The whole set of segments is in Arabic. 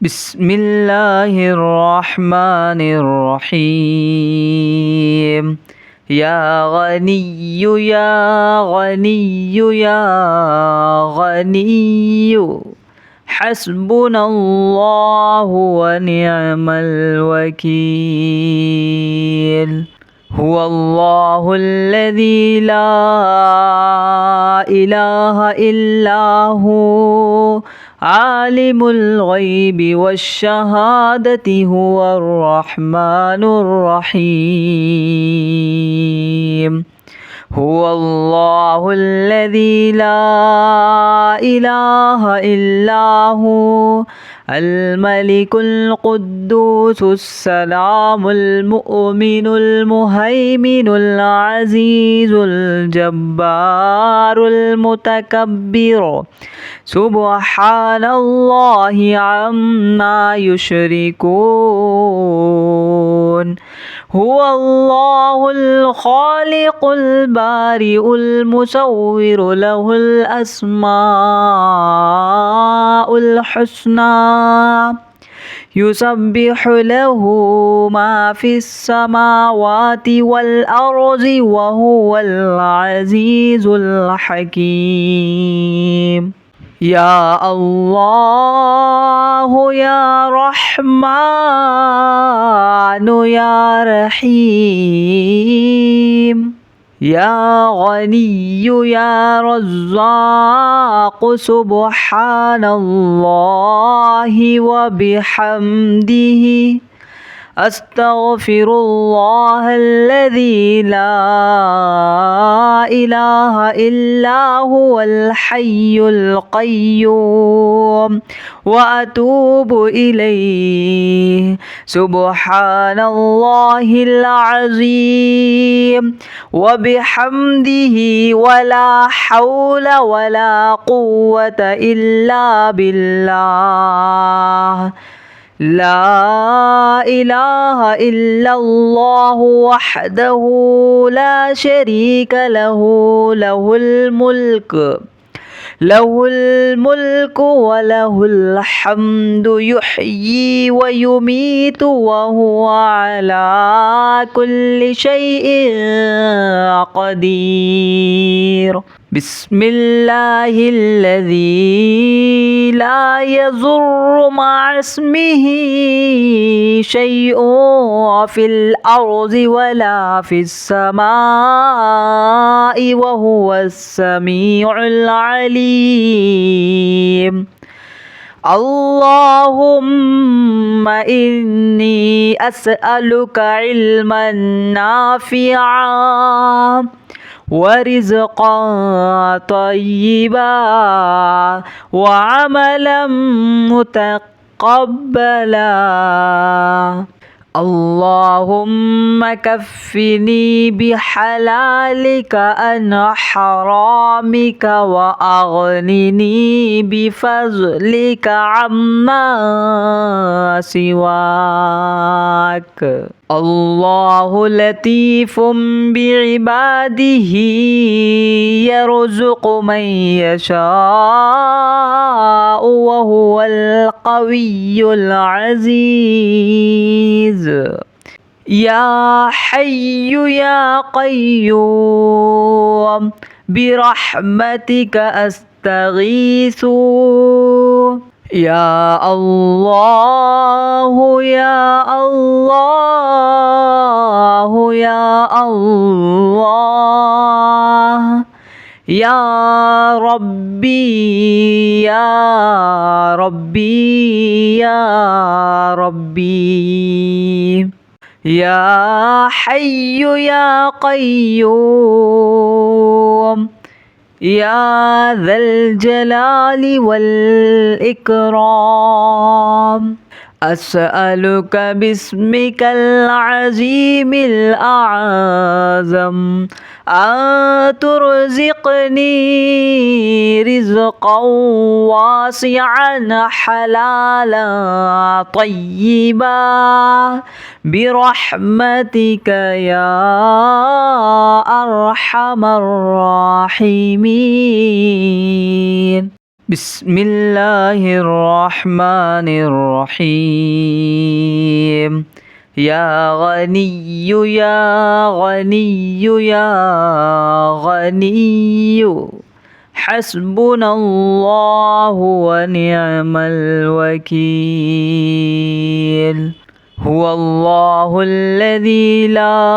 بسم الله الرحمن الرحيم. يا غني يا غني يا غني حسبنا الله ونعم الوكيل. هو الله الذي لا إله إلا هو عالم الغيب والشهادة هو الرحمن الرحيم. هو الله الذي لا إله إلا هو الملك القدوس السلام المؤمن المهيمن العزيز الجبار المتكبر سبحان الله عما يشركون. هو الله الخالق البارئ المصور له الأسماء الحسنى يسبح له ما في السماوات والأرض وهو العزيز الحكيم. يا الله يا رحمن يا رحيم. يا غني يا رزاق سبحان الله وبحمده أستغفر الله الذي لا إله إلا هو الحي القيوم وأتوب إليه. سبحان الله العظيم وبحمده ولا حول ولا قوة إلا بالله. لا إله إلا الله وحده لا شريك له له الملك وله الحمد يحيي ويميت وهو على كل شيء قدير. بسم الله الذي لا يضر مع اسمه شيء في الأرض ولا في السماء وهو السميع العليم. اللهم إني أسألك علما نافعا ورزقا طيبا وعملا متقبلا. اللهم كفني بحلالك عن حرامك وأغنني بفضلك عما سواك. الله لطيف بعباده يرزق من يشاء وهو القوي العزيز. يا حي يا قيوم برحمتك أستغيث. يا الله يا الله يا الله يا ربي يا ربي يا ربي. يا حي يا قيوم يا ذا الجلال والإكرام أسألك باسمك العظيم الأعظم أن ترزقني رزقا واسعا حلالا طيبا برحمتك يا أرحم الراحمين. بسم الله الرحمن الرحيم يا غني يا غني يا غني حسبنا الله ونعم الوكيل هو الله الذي لا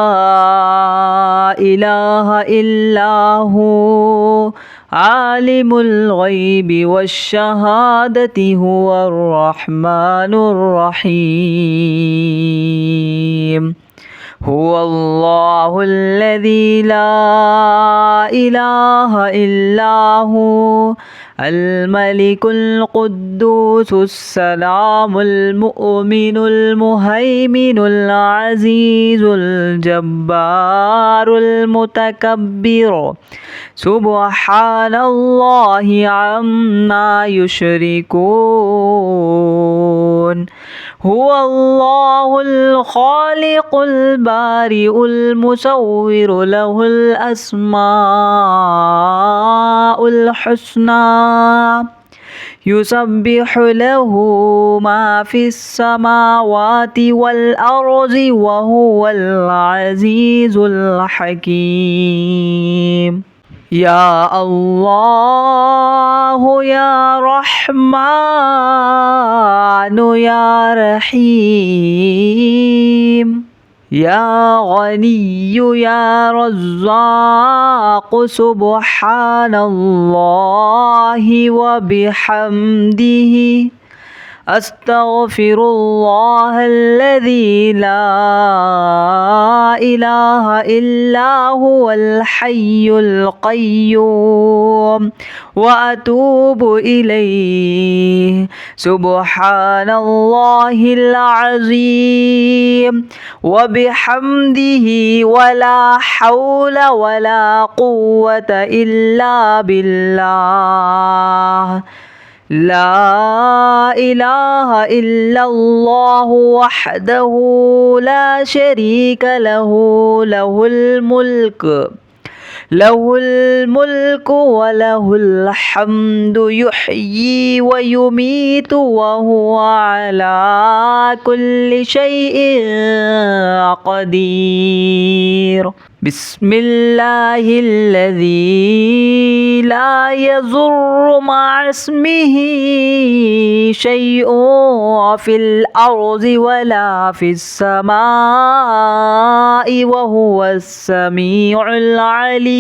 إله إلا هو عالم الغيب والشهادة هو الرحمن الرحيم هو الله الذي لا إله إلا هو الملك القدوس السلام المؤمن المهيمن العزيز الجبار المتكبر سبحان الله عما يشركون هو الله الخالق البارئ المصور له الأسماء الحسنى يسبح له ما في السماوات والأرض وهو العزيز الحكيم يا الله يا رحمن يا رحيم يا غني يا رزاق سبحان الله وبحمده أستغفر الله الذي لا إله إلا هو الحي القيوم وأتوب إليه سبحان الله العظيم وبحمده ولا حول ولا قوة إلا بالله لا إله إلا الله وحده لا شريك له له الملك وله الحمد يحيي ويميت وهو على كل شيء قدير بسم الله الذي لا يضر مع اسمه شيء في الأرض ولا في السماء وهو السميع العليم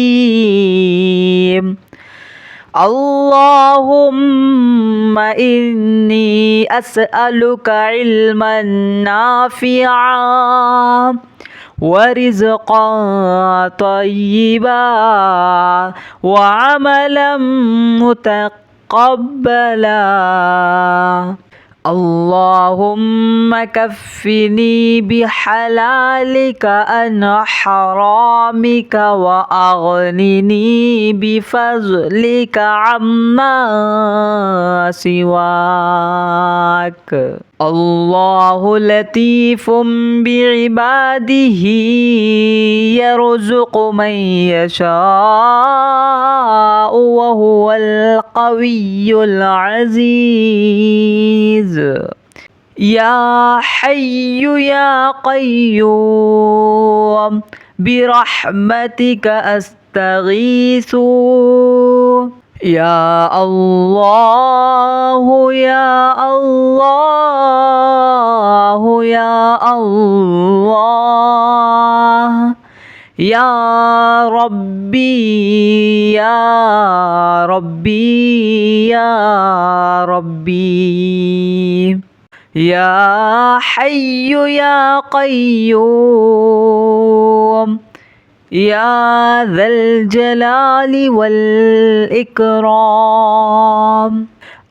اللهم إني أسألك علما نافعا ورزقا طيبا وعملا متقبلا اللهم كفني بحلالك عن حرامك وأغنني بفضلك عما سواك الله لطيف بعباده يرزق من يشاء وهو القوي العزيز يا حي يا قيوم برحمتك أستغيث يا الله يا الله يا الله يا ربي يا ربي يا ربي يا حي يا قيوم يا ذا الجلال والإكرام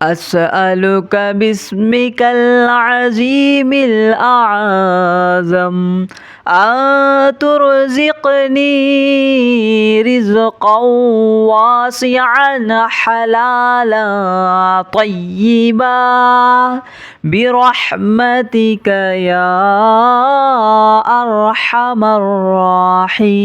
أسألك باسمك العظيم الأعظم أن ترزقني رزقا واسعا حلالا طيبا برحمتك يا أرحم الراحمين.